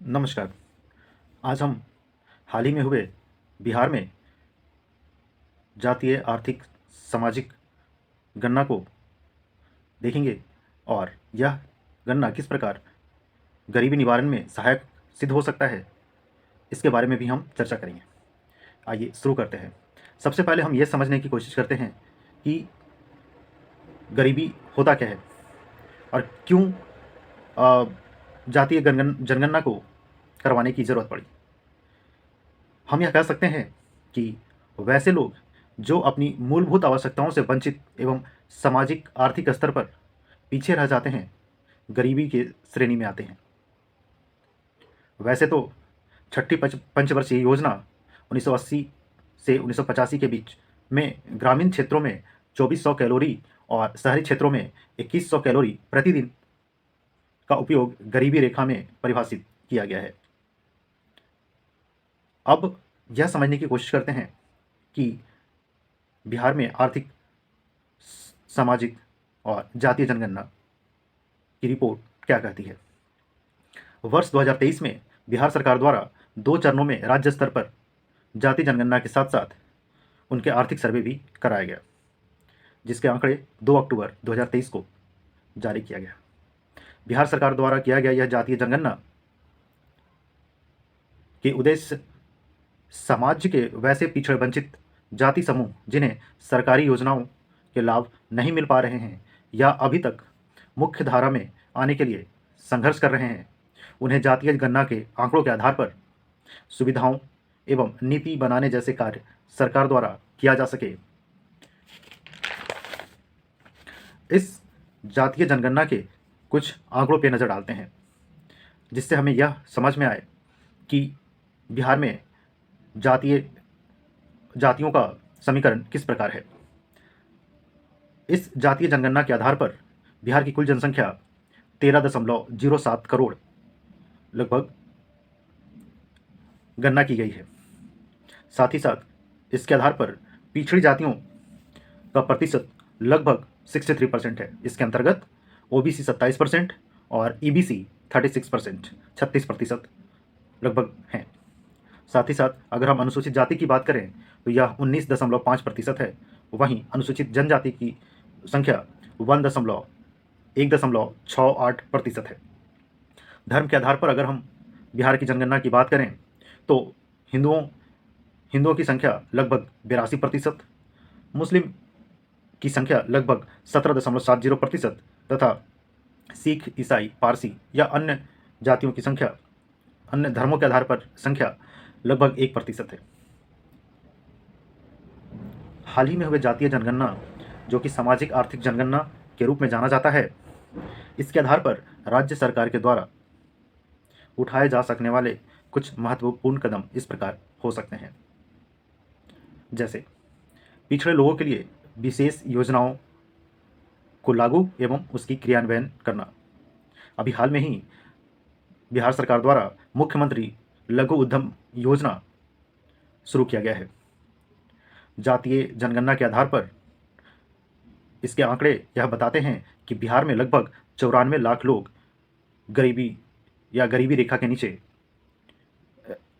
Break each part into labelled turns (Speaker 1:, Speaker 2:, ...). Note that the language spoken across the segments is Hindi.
Speaker 1: नमस्कार। आज हम हाल ही में हुए बिहार में जातीय, आर्थिक, सामाजिक गणना को देखेंगे और यह गणना किस प्रकार गरीबी निवारण में सहायक सिद्ध हो सकता है, इसके बारे में भी हम चर्चा करेंगे। आइए शुरू करते हैं। सबसे पहले हम ये समझने की कोशिश करते हैं कि गरीबी होता क्या है और क्यों अ, जातीय जनगणना को करवाने की ज़रूरत पड़ी। हम यह कह सकते हैं कि वैसे लोग जो अपनी मूलभूत आवश्यकताओं से वंचित एवं सामाजिक आर्थिक स्तर पर पीछे रह जाते हैं, गरीबी के श्रेणी में आते हैं। वैसे तो छठी पंचवर्षीय योजना 1980 से 1985 के बीच में ग्रामीण क्षेत्रों में 2400 कैलोरी और शहरी क्षेत्रों में 2100 कैलोरी प्रतिदिन का उपयोग गरीबी रेखा में परिभाषित किया गया है। अब यह समझने की कोशिश करते हैं कि बिहार में आर्थिक, सामाजिक और जातीय जनगणना की रिपोर्ट क्या कहती है। वर्ष 2023 में बिहार सरकार द्वारा 2 चरणों में राज्य स्तर पर जातीय जनगणना के साथ साथ उनके आर्थिक सर्वे भी कराया गया, जिसके आंकड़े 2 अक्टूबर 2023 को जारी किया गया। बिहार सरकार द्वारा किया गया यह जातीय जनगणना के उद्देश्य समाज के वैसे पिछड़े वंचित जाति समूह जिन्हें सरकारी योजनाओं के लाभ नहीं मिल पा रहे हैं या अभी तक मुख्य धारा में आने के लिए संघर्ष कर रहे हैं, उन्हें जातीय गणना के आंकड़ों के आधार पर सुविधाओं एवं नीति बनाने जैसे कार्य सरकार द्वारा किया जा सके। इस जातीय जनगणना के कुछ आंकड़ों पर नज़र डालते हैं, जिससे हमें यह समझ में आए कि बिहार में जातियों का समीकरण किस प्रकार है। इस जातीय जनगणना के आधार पर बिहार की कुल जनसंख्या 13.07 करोड़ लगभग गणना की गई है। साथ ही साथ इसके आधार पर पिछड़ी जातियों का प्रतिशत लगभग 63% है। इसके अंतर्गत ओबीसी 27% और ईबीसी 36%, 36% लगभग हैं। साथ ही साथ अगर हम अनुसूचित जाति की बात करें तो यह 19.5% है। वहीं अनुसूचित जनजाति की संख्या 1.68% है। धर्म के आधार पर अगर हम बिहार की जनगणना की बात करें तो हिंदुओं की संख्या लगभग 82%, मुस्लिम की संख्या लगभग 17.70% तथा सिख, ईसाई, पारसी या अन्य जातियों की संख्या, अन्य धर्मों के आधार पर संख्या लगभग 1% है। हाल ही में हुए जातीय जनगणना, जो कि सामाजिक आर्थिक जनगणना के रूप में जाना जाता है, इसके आधार पर राज्य सरकार के द्वारा उठाए जा सकने वाले कुछ महत्वपूर्ण कदम इस प्रकार हो सकते हैं। जैसे पिछड़े लोगों के लिए विशेष योजनाओं को लागू एवं उसकी क्रियान्वयन करना। अभी हाल में ही बिहार सरकार द्वारा मुख्यमंत्री लघु उद्यम योजना शुरू किया गया है। जातीय जनगणना के आधार पर इसके आंकड़े यह बताते हैं कि बिहार में लगभग 94 लाख लोग गरीबी रेखा के नीचे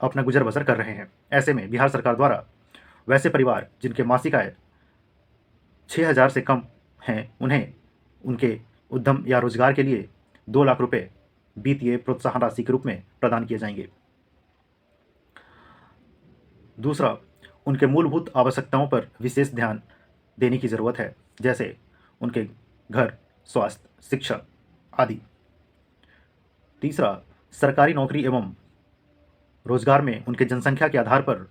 Speaker 1: अपना गुजर बसर कर रहे हैं। ऐसे में बिहार सरकार द्वारा वैसे परिवार जिनके मासिक आय 6,000 से कम हैं, उन्हें उनके उद्यम या रोजगार के लिए 2 लाख रुपए वित्तीय प्रोत्साहन राशि के रूप में प्रदान किए जाएंगे। दूसरा, उनके मूलभूत आवश्यकताओं पर विशेष ध्यान देने की ज़रूरत है, जैसे उनके घर, स्वास्थ्य, शिक्षा आदि। तीसरा, सरकारी नौकरी एवं रोजगार में उनके जनसंख्या के आधार पर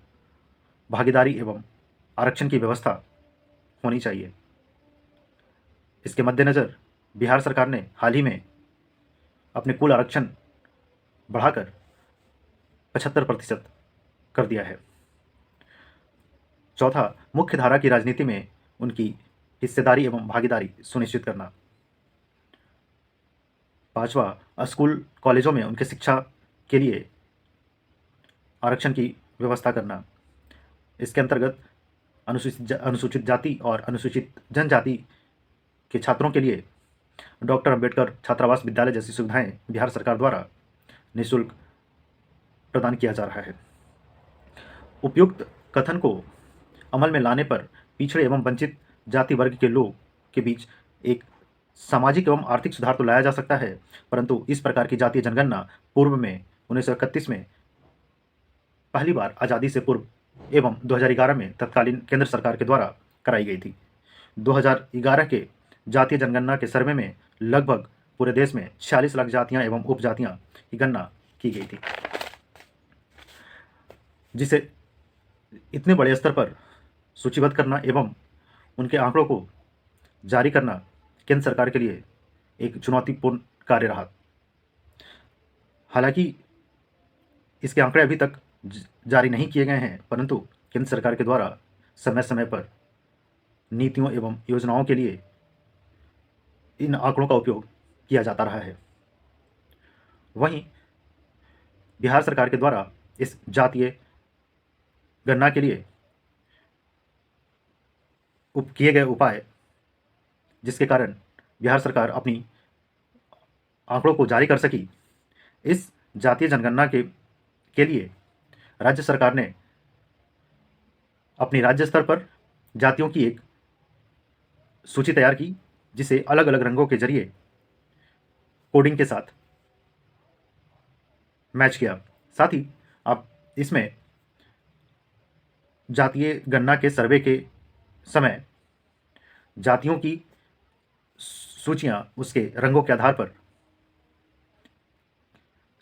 Speaker 1: भागीदारी एवं आरक्षण की व्यवस्था होनी चाहिए। इसके मद्देनज़र बिहार सरकार ने हाल ही में अपने कुल आरक्षण बढ़ाकर 75% कर दिया है। चौथा, मुख्य धारा की राजनीति में उनकी हिस्सेदारी एवं भागीदारी सुनिश्चित करना। पांचवा, स्कूल कॉलेजों में उनके शिक्षा के लिए आरक्षण की व्यवस्था करना। इसके अंतर्गत अनुसूचित जाति और अनुसूचित जनजाति के छात्रों के लिए डॉक्टर अंबेडकर छात्रावास विद्यालय जैसी सुविधाएं बिहार सरकार द्वारा निःशुल्क प्रदान किया जा रहा है। उपयुक्त कथन को अमल में लाने पर पिछड़े एवं वंचित जाति वर्ग के लोग के बीच एक सामाजिक एवं आर्थिक सुधार तो लाया जा सकता है, परंतु इस प्रकार की जातीय जनगणना पूर्व में 1931 में पहली बार आज़ादी से पूर्व एवं 2011 में तत्कालीन केंद्र सरकार के द्वारा कराई गई थी। 2011 के जातीय जनगणना के सर्वे में लगभग पूरे देश में 46 लाख जातियां एवं उपजातियां की गणना की गई थी, जिसे इतने बड़े स्तर पर सूचीबद्ध करना एवं उनके आंकड़ों को जारी करना केंद्र सरकार के लिए एक चुनौतीपूर्ण कार्य रहा। हालांकि इसके आंकड़े अभी तक जारी नहीं किए गए हैं, परंतु केंद्र सरकार के द्वारा समय समय पर नीतियों एवं योजनाओं के लिए इन आंकड़ों का उपयोग किया जाता रहा है। वहीं बिहार सरकार के द्वारा इस जातीय गणना के लिए किए गए उपाय, जिसके कारण बिहार सरकार अपनी आंकड़ों को जारी कर सकी, इस जातीय जनगणना के लिए राज्य सरकार ने अपनी राज्य स्तर पर जातियों की एक सूची तैयार की, जिसे अलग अलग रंगों के जरिए कोडिंग के साथ मैच किया। साथ ही आप इसमें जातीय गणना के सर्वे के समय जातियों की सूचियां उसके रंगों के आधार पर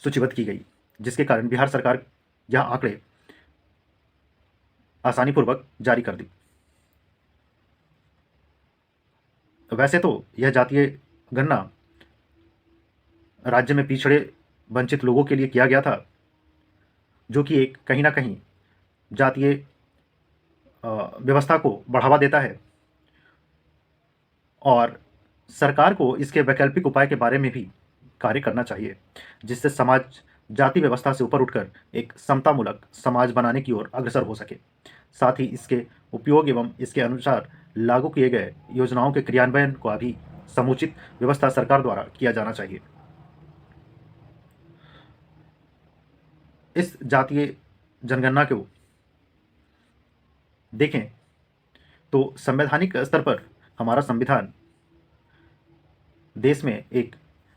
Speaker 1: सूचीबद्ध की गई, जिसके कारण बिहार सरकार यह आंकड़े आसानीपूर्वक जारी कर दी। वैसे तो यह जातीय गणना राज्य में पिछड़े वंचित लोगों के लिए किया गया था, जो कि एक कहीं ना कहीं जातीय व्यवस्था को बढ़ावा देता है, और सरकार को इसके वैकल्पिक उपाय के बारे में भी कार्य करना चाहिए, जिससे समाज जाति व्यवस्था से ऊपर उठकर एक समतामूलक समाज बनाने की ओर अग्रसर हो सके। साथ ही इसके उपयोग एवं इसके अनुसार लागू किए गए योजनाओं के क्रियान्वयन को भी समुचित व्यवस्था सरकार द्वारा किया जाना चाहिए। इस जातीय जनगणना को देखें तो संवैधानिक स्तर पर हमारा संविधान देश में एक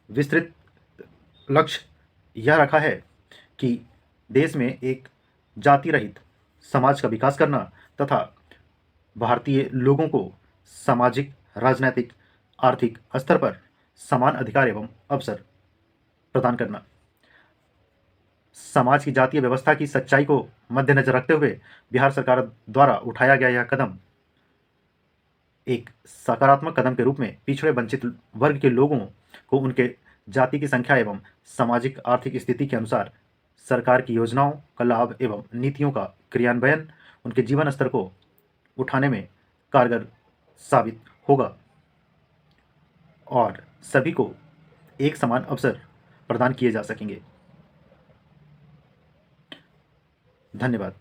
Speaker 1: विस्तृत लक्ष्य यह रखा है कि देश में एक जाति रहित समाज का विकास करना तथा भारतीय लोगों को सामाजिक, राजनैतिक, आर्थिक स्तर पर समान अधिकार एवं अवसर प्रदान करना। समाज की जातीय व्यवस्था की सच्चाई को मद्देनजर रखते हुए बिहार सरकार द्वारा उठाया गया यह कदम एक सकारात्मक कदम के रूप में पिछड़े वंचित वर्ग के लोगों को उनके जाति की संख्या एवं सामाजिक आर्थिक स्थिति के अनुसार सरकार की योजनाओं का लाभ एवं नीतियों का क्रियान्वयन उनके जीवन स्तर को उठाने में कारगर साबित होगा और सभी को एक समान अवसर प्रदान किए जा सकेंगे। धन्यवाद।